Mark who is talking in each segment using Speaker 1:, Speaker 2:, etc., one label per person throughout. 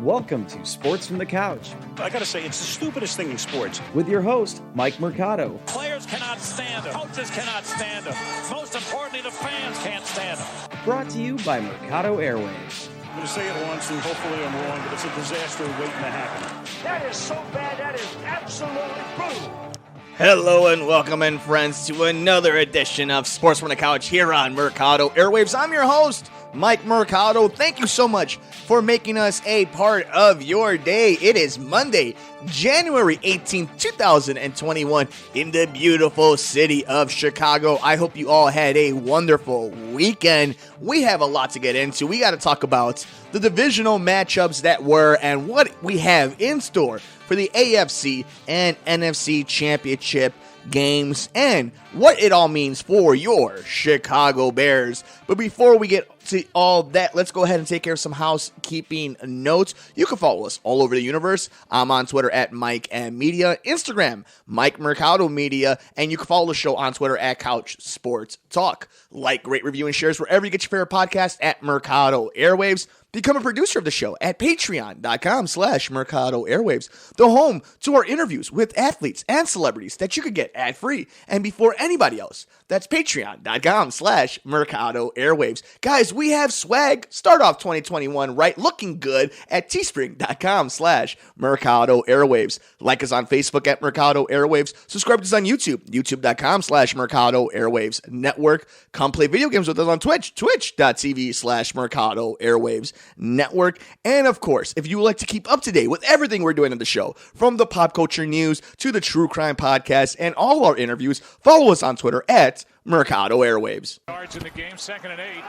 Speaker 1: Welcome to Sports from the Couch.
Speaker 2: I gotta say, it's the stupidest thing in sports.
Speaker 1: With your host, Mike Mercado.
Speaker 3: Players cannot stand him. Coaches cannot stand him. Most importantly, the fans can't stand him.
Speaker 1: Brought to you by Mercado Airways.
Speaker 2: I'm gonna say it once, and hopefully I'm wrong, but it's a disaster waiting to happen.
Speaker 3: That is so bad, that is absolutely brutal.
Speaker 4: Hello and welcome in, friends, to another edition of Sports from the Couch here on Mercado Airwaves. I'm your host, Mike Mercado. Thank you so much for making us a part of your day. It is Monday, January 18th, 2021 in the beautiful city of Chicago. I hope you all had a wonderful weekend. We have a lot to get into. We got to talk about the divisional matchups that were and what we have in store for the AFC and NFC championship games and what it all means for your Chicago Bears. But before we get to all that, let's go ahead and take care of some housekeeping notes. You can follow us all over the universe. I'm on Twitter at Mike and Media, Instagram, Mike Mercado Media, and you can follow the show on Twitter at Couch Sports Talk. Like, rate, review, and shares wherever you get your favorite podcast at Mercado Airwaves. Become a producer of the show at patreon.com/Mercado Airwaves, the home to our interviews with athletes and celebrities that you could get ad-free and before anybody else. That's patreon.com/Mercado Airwaves. Guys, we have swag. Start off 2021 right, looking good at teespring.com/Mercado Airwaves. Like us on Facebook at Mercado Airwaves. Subscribe to us on YouTube, youtube.com/Mercado Airwaves Network. Come play video games with us on Twitch, twitch.tv/Mercado Airwaves Network. And of course, if you would like to keep up to date with everything we're doing on the show, from the pop culture news to the true crime podcast and all our interviews, follow us on Twitter at Mercado Airwaves.
Speaker 3: Yards in the game, 2nd and 8.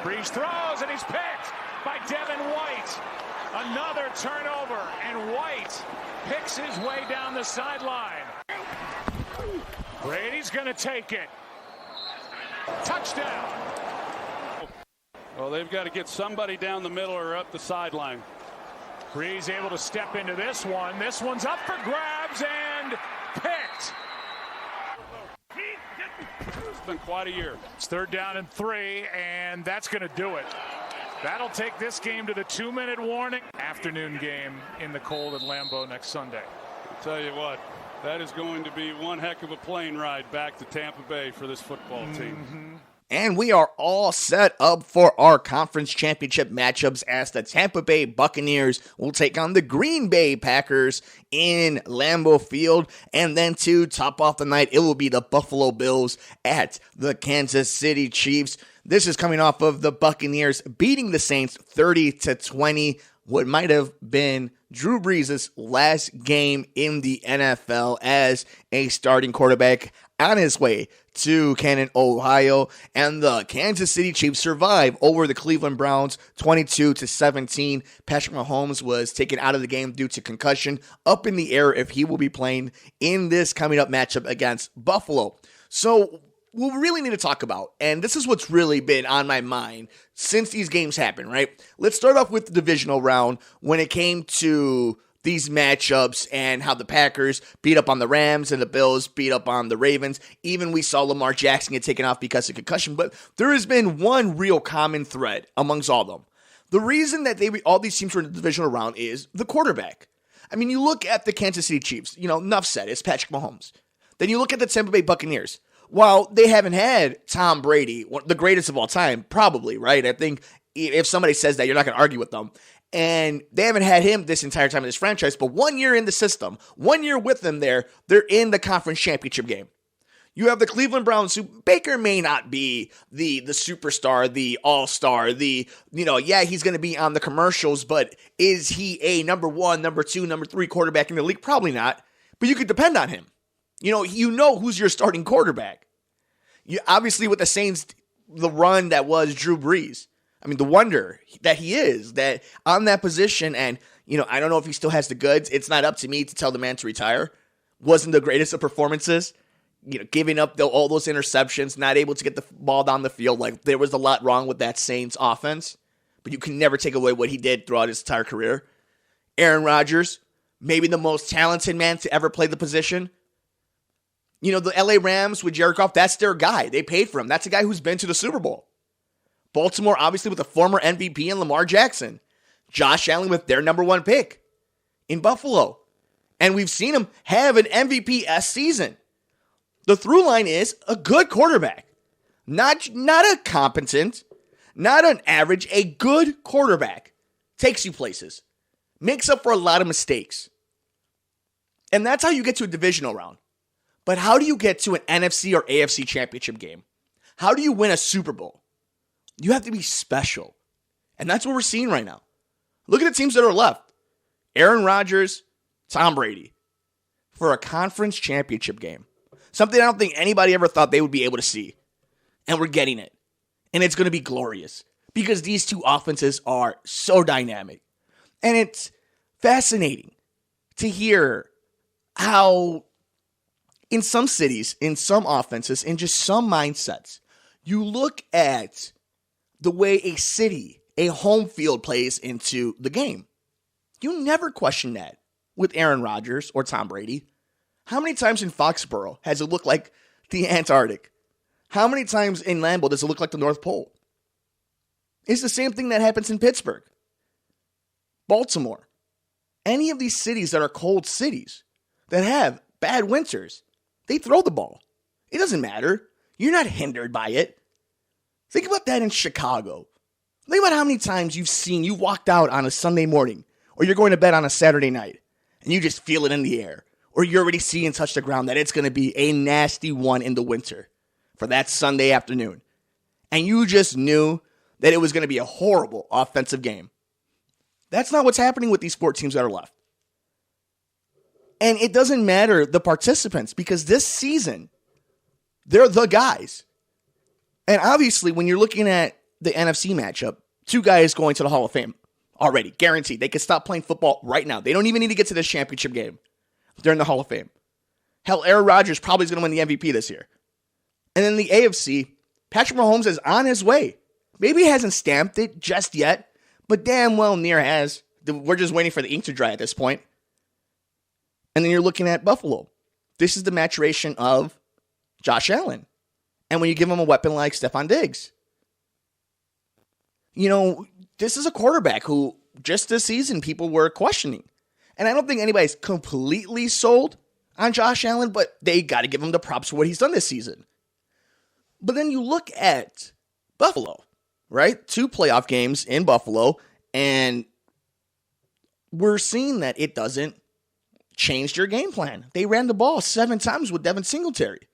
Speaker 3: Breeze throws, and he's picked by Devin White. Another turnover, and White picks his way down the sideline. Brady's going to take it. Touchdown.
Speaker 5: Well, they've got to get somebody down the middle or up the sideline.
Speaker 3: Breeze able to step into this one. This one's up for grabs and picked.
Speaker 5: It's been quite a year.
Speaker 3: It's 3rd down and 3, and that's going to do it. That'll take this game to the 2-minute warning. Afternoon game in the cold at Lambeau next Sunday.
Speaker 5: I'll tell you what, that is going to be one heck of a plane ride back to Tampa Bay for this football team.
Speaker 4: And we are all set up for our conference championship matchups as the Tampa Bay Buccaneers will take on the Green Bay Packers in Lambeau Field. And then to top off the night, it will be the Buffalo Bills at the Kansas City Chiefs. This is coming off of the Buccaneers beating the Saints 30-20, what might have been Drew Brees' last game in the NFL as a starting quarterback on his way to Canton, Ohio, and the Kansas City Chiefs survive over the Cleveland Browns 22-17. Patrick Mahomes was taken out of the game due to concussion, up in the air if he will be playing in this coming up matchup against Buffalo. So what we really need to talk about, and this is what's really been on my mind since these games happened, right? Let's start off with the divisional round when it came to these matchups and how the Packers beat up on the Rams and the Bills beat up on the Ravens. Even we saw Lamar Jackson get taken off because of concussion, but there has been one real common thread amongst all of them. The reason that all these teams were in the divisional round is the quarterback. I mean, you look at the Kansas City Chiefs, enough said, it's Patrick Mahomes. Then you look at the Tampa Bay Buccaneers. While they haven't had Tom Brady, the greatest of all time, probably, right? I think if somebody says that, you're not going to argue with them. And they haven't had him this entire time in this franchise, but 1 year in the system, 1 year with them there, they're in the conference championship game. You have the Cleveland Browns, who Baker may not be the superstar, the all-star, he's going to be on the commercials, but is he a number 1, number 2, number 3 quarterback in the league? Probably not, but you could depend on him. You know who's your starting quarterback. Obviously, with the Saints, the run that was Drew Brees. I mean, the wonder that he is that on that position, and, I don't know if he still has the goods. It's not up to me to tell the man to retire. Wasn't the greatest of performances. Giving up all those interceptions, not able to get the ball down the field. Like, there was a lot wrong with that Saints offense, but you can never take away what he did throughout his entire career. Aaron Rodgers, maybe the most talented man to ever play the position. The LA Rams with Jared Goff, that's their guy. They paid for him. That's a guy who's been to the Super Bowl. Baltimore, obviously, with a former MVP and Lamar Jackson. Josh Allen with their number one pick in Buffalo. And we've seen him have an MVP-esque season. The through line is a good quarterback. Not a competent, not an average, a good quarterback. Takes you places. Makes up for a lot of mistakes. And that's how you get to a divisional round. But how do you get to an NFC or AFC championship game? How do you win a Super Bowl? You have to be special. And that's what we're seeing right now. Look at the teams that are left. Aaron Rodgers, Tom Brady. For a conference championship game. Something I don't think anybody ever thought they would be able to see. And we're getting it. And it's going to be glorious. Because these two offenses are so dynamic. And it's fascinating to hear how in some cities, in some offenses, in just some mindsets, you look at the way a city, a home field plays into the game. You never question that with Aaron Rodgers or Tom Brady. How many times in Foxborough has it looked like the Antarctic? How many times in Lambeau does it look like the North Pole? It's the same thing that happens in Pittsburgh, Baltimore, any of these cities that are cold cities that have bad winters. They throw the ball. It doesn't matter. You're not hindered by it. Think about that in Chicago. Think about how many times you walked out on a Sunday morning or you're going to bed on a Saturday night and you just feel it in the air or you already see and touch the ground that it's going to be a nasty one in the winter for that Sunday afternoon. And you just knew that it was going to be a horrible offensive game. That's not what's happening with these 4 teams that are left. And it doesn't matter the participants because this season, they're the guys. And obviously, when you're looking at the NFC matchup, 2 guys going to the Hall of Fame already, guaranteed. They can stop playing football right now. They don't even need to get to this championship game. They're in the Hall of Fame. Hell, Aaron Rodgers probably is going to win the MVP this year. And then the AFC, Patrick Mahomes is on his way. Maybe he hasn't stamped it just yet, but damn well near has. We're just waiting for the ink to dry at this point. And then you're looking at Buffalo. This is the maturation of Josh Allen. And when you give him a weapon like Stephon Diggs. You know, this is a quarterback who just this season people were questioning. And I don't think anybody's completely sold on Josh Allen, but they got to give him the props for what he's done this season. But then you look at Buffalo, right? 2 playoff games in Buffalo, and we're seeing that it doesn't change their game plan. They ran the ball 7 times with Devin Singletary,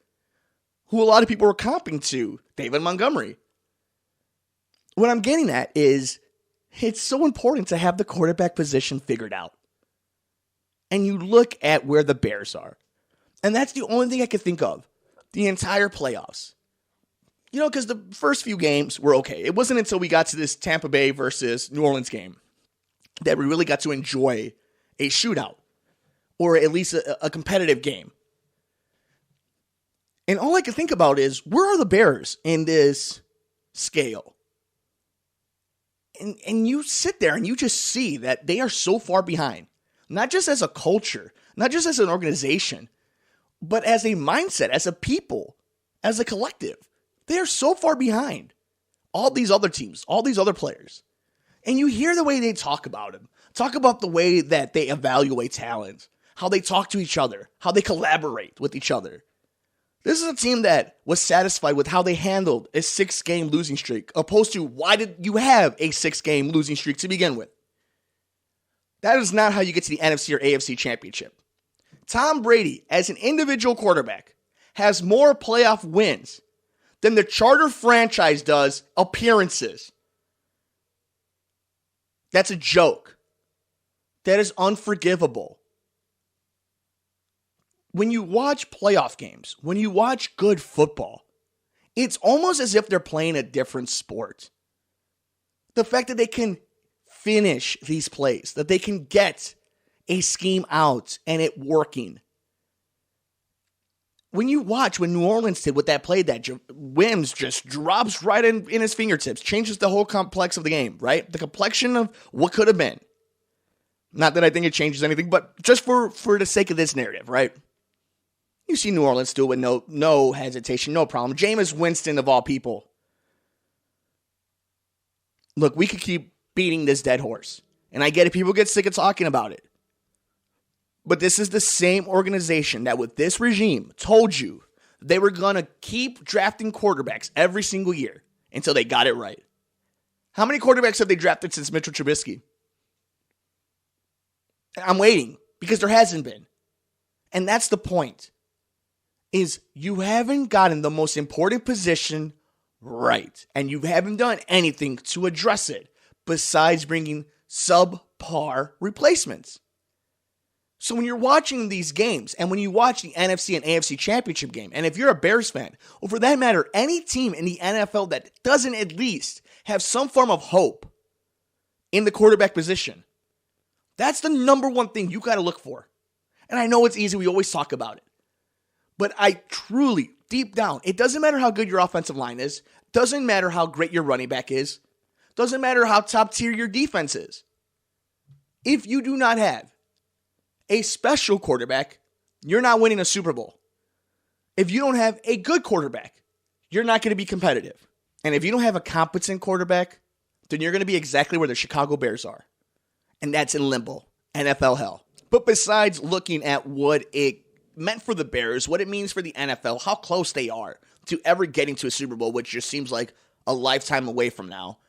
Speaker 4: who a lot of people were comping to David Montgomery. What I'm getting at is it's so important to have the quarterback position figured out. And you look at where the Bears are. And that's the only thing I could think of the entire playoffs. You know, because the first few games were okay. It wasn't until we got to this Tampa Bay versus New Orleans game that we really got to enjoy a shootout or at least a competitive game. And all I can think about is, where are the Bears in this scale? And you sit there and you just see that they are so far behind. Not just as a culture, not just as an organization, but as a mindset, as a people, as a collective. They are so far behind all these other teams, all these other players. And you hear the way they talk about them, talk about the way that they evaluate talent, how they talk to each other, how they collaborate with each other. This is a team that was satisfied with how they handled a 6-game losing streak, opposed to why did you have a 6-game losing streak to begin with? That is not how you get to the NFC or AFC championship. Tom Brady, as an individual quarterback, has more playoff wins than the Charter franchise does appearances. That's a joke. That is unforgivable. When you watch playoff games, when you watch good football, it's almost as if they're playing a different sport. The fact that they can finish these plays, that they can get a scheme out and it working. When you watch when New Orleans did with that play that Wims just drops right in his fingertips, changes the whole complex of the game, right? The complexion of what could have been. Not that I think it changes anything, but just for the sake of this narrative, right? You see New Orleans do it with no hesitation, no problem. Jameis Winston, of all people. Look, we could keep beating this dead horse And I get it, people get sick of talking about it. But this is the same organization that with this regime told you they were going to keep drafting quarterbacks every single year until they got it right. How many quarterbacks have they drafted since Mitchell Trubisky? I'm waiting because there hasn't been. And that's the point, is you haven't gotten the most important position right. And you haven't done anything to address it besides bringing subpar replacements. So when you're watching these games, and when you watch the NFC and AFC championship game, and if you're a Bears fan, or for that matter, any team in the NFL that doesn't at least have some form of hope in the quarterback position, that's the number one thing you got to look for. And I know it's easy, we always talk about it. But I truly, deep down, it doesn't matter how good your offensive line is, doesn't matter how great your running back is, doesn't matter how top tier your defense is. If you do not have a special quarterback, you're not winning a Super Bowl. If you don't have a good quarterback, you're not going to be competitive. And if you don't have a competent quarterback, then you're going to be exactly where the Chicago Bears are. And that's in limbo, NFL hell. But besides looking at what it meant for the Bears, what it means for the NFL, how close they are to ever getting to a Super Bowl, which just seems like a lifetime away from now,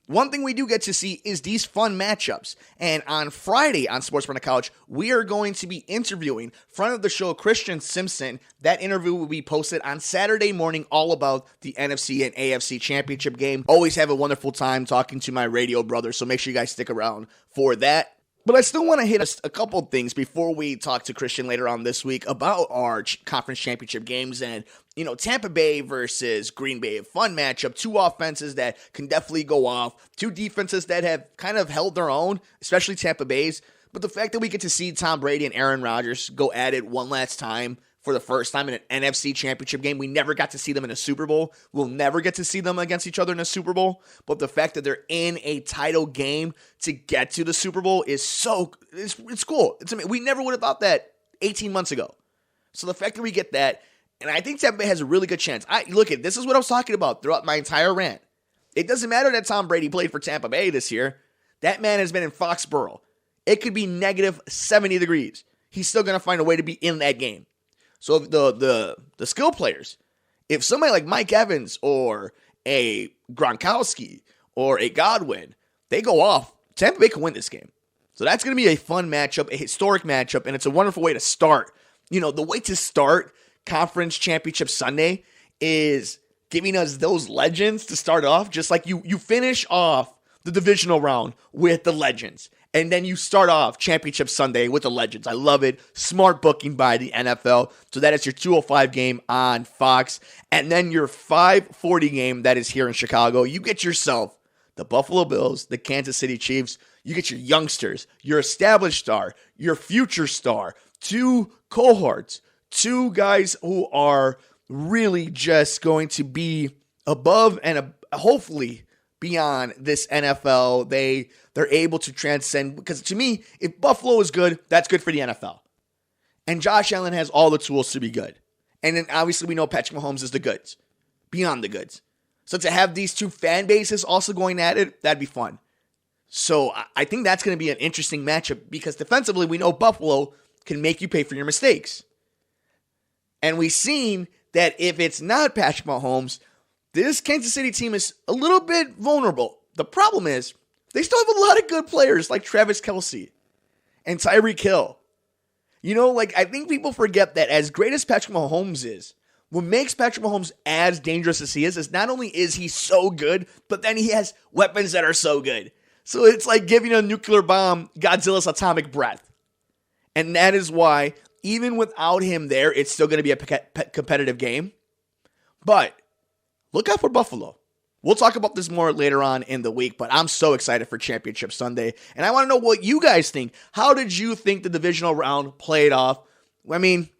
Speaker 4: one thing we do get to see is these fun matchups. And on Friday on Sports from the Couch, we are going to be interviewing friend of the show, Christian Simpson. That interview will be posted on Saturday morning, all about the NFC and AFC championship game. Always have a wonderful time talking to my radio brother, so make sure you guys stick around for that. But I still want to hit a couple of things before we talk to Christian later on this week about our conference championship games. And, you know, Tampa Bay versus Green Bay, a fun matchup. Two offenses that can definitely go off. Two defenses that have kind of held their own, especially Tampa Bay's. But the fact that we get to see Tom Brady and Aaron Rodgers go at it one last time for the first time in an NFC championship game. We never got to see them in a Super Bowl. We'll never get to see them against each other in a Super Bowl. But the fact that they're in a title game to get to the Super Bowl is it's cool. We never would have thought that 18 months ago. So the fact that we get that, and I think Tampa Bay has a really good chance. This is what I was talking about throughout my entire rant. It doesn't matter that Tom Brady played for Tampa Bay this year. That man has been in Foxborough. It could be negative 70 degrees. He's still going to find a way to be in that game. So if the skill players, if somebody like Mike Evans or a Gronkowski or a Godwin, they go off, Tampa Bay can win this game. So that's going to be a fun matchup, a historic matchup, and it's a wonderful way to start. You know, the way to start Conference Championship Sunday is giving us those legends to start off, just like you finish off the divisional round with the legends. And then you start off Championship Sunday with the legends. I love it. Smart booking by the NFL. So that is your 2:05 game on Fox. And then your 5:40 game that is here in Chicago. You get yourself the Buffalo Bills, the Kansas City Chiefs. You get your youngsters, your established star, your future star. Two cohorts. Two guys who are really just going to be above and hopefully beyond this NFL. They're able to transcend, because to me, if Buffalo is good, that's good for the NFL. And Josh Allen has all the tools to be good. And then obviously we know Patrick Mahomes is the goods, beyond the goods. So to have these two fan bases also going at it, that'd be fun. So I think that's going to be an interesting matchup, because defensively we know Buffalo can make you pay for your mistakes. And we've seen that if it's not Patrick Mahomes, this Kansas City team is a little bit vulnerable. The problem is they still have a lot of good players like Travis Kelce and Tyreek Hill. You know, I think people forget that as great as Patrick Mahomes is, what makes Patrick Mahomes as dangerous as he is not only is he so good, but then he has weapons that are so good. So it's like giving a nuclear bomb Godzilla's atomic breath. And that is why, even without him there, it's still going to be a competitive game. But look out for Buffalo. We'll talk about this more later on in the week, but I'm so excited for Championship Sunday. And I want to know what you guys think. How did you think the divisional round played off? I mean,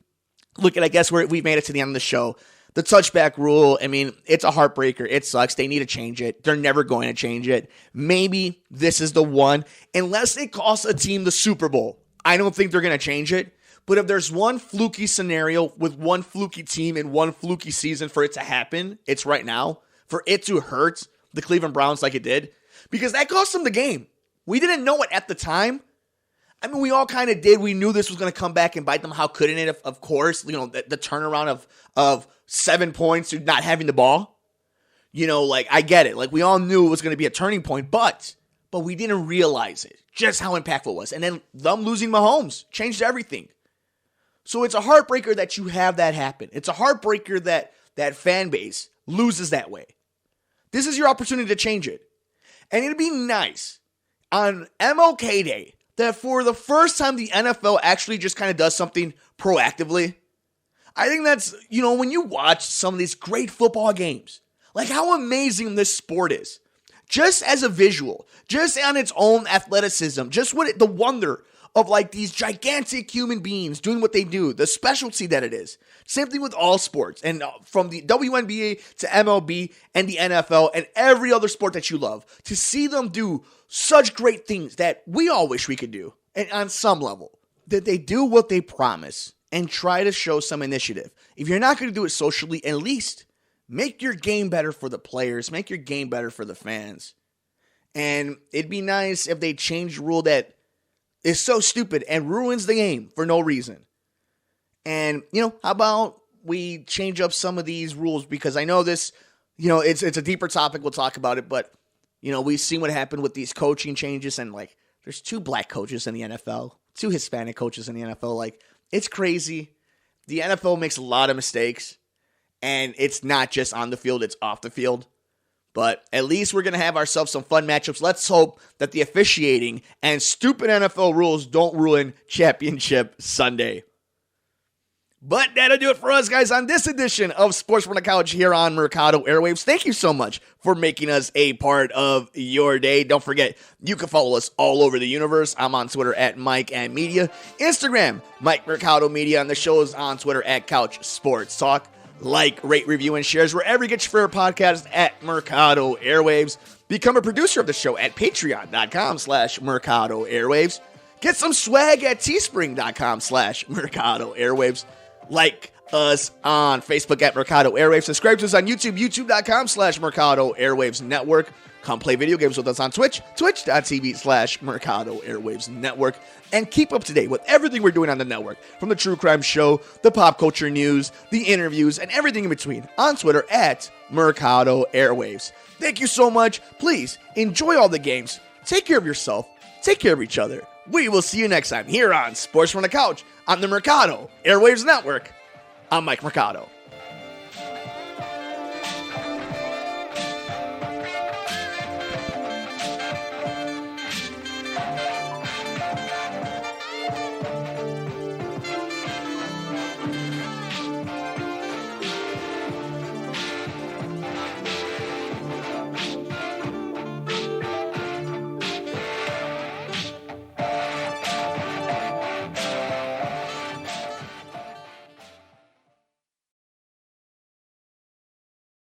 Speaker 4: I guess we've made it to the end of the show. The touchback rule, I mean, it's a heartbreaker. It sucks. They need to change it. They're never going to change it. Maybe this is the one. Unless it costs a team the Super Bowl, I don't think they're going to change it. But if there's one fluky scenario with one fluky team in one fluky season for it to happen, it's right now. For it to hurt the Cleveland Browns like it did. Because that cost them the game. We didn't know it at the time. I mean, we all kind of did. We knew this was going to come back and bite them. How couldn't it? Of course, you know, the turnaround of 7 points to not having the ball. You know, like, I get it. Like, we all knew it was going to be a turning point, but we didn't realize it, just how impactful it was. And then them losing Mahomes changed everything. So it's a heartbreaker that you have that happen. It's a heartbreaker that fan base loses that way. This is your opportunity to change it. And it'd be nice on MLK Day that for the first time the NFL actually just kind of does something proactively. I think that's, you know, when you watch some of these great football games, like how amazing this sport is. Just as a visual, just on its own athleticism, just the wonder of like these gigantic human beings doing what they do, the specialty that it is. Same thing with all sports, and from the WNBA to MLB and the NFL and every other sport that you love, to see them do such great things that we all wish we could do, and on some level, that they do what they promise and try to show some initiative. If you're not going to do it socially, at least make your game better for the players. Make your game better for the fans. And it'd be nice if they changed a rule that is so stupid and ruins the game for no reason. And, you know, how about we change up some of these rules? Because I know this, you know, it's a deeper topic. We'll talk about it. But, you know, we've seen what happened with these coaching changes. And, like, there's 2 black coaches in the NFL, 2 Hispanic coaches in the NFL. Like, it's crazy. The NFL makes a lot of mistakes. And it's not just on the field, it's off the field. But at least we're going to have ourselves some fun matchups. Let's hope that the officiating and stupid NFL rules don't ruin Championship Sunday. But that'll do it for us, guys, on this edition of Sports from the Couch here on Mercado Airwaves. Thank you so much for making us a part of your day. Don't forget, you can follow us all over the universe. I'm on Twitter at Mike and Media. Instagram, Mike Mercado Media. And the show is on Twitter at Couch Sports Talk. Like, rate, review, and shares wherever you get your favorite podcast at Mercado Airwaves. Become a producer of the show at patreon.com/Mercado Airwaves. Get some swag at teespring.com/Mercado Airwaves. Like us on Facebook at Mercado Airwaves. Subscribe to us on YouTube, youtube.com/Mercado Airwaves Network. Come play video games with us on Twitch, twitch.tv/Mercado Airwaves Network. And keep up to date with everything we're doing on the network, from the true crime show, the pop culture news, the interviews, and everything in between on Twitter at Mercado Airwaves. Thank you so much. Please enjoy all the games. Take care of yourself. Take care of each other. We will see you next time here on Sports from the Couch on the Mercado Airwaves Network. I'm Mike Mercado.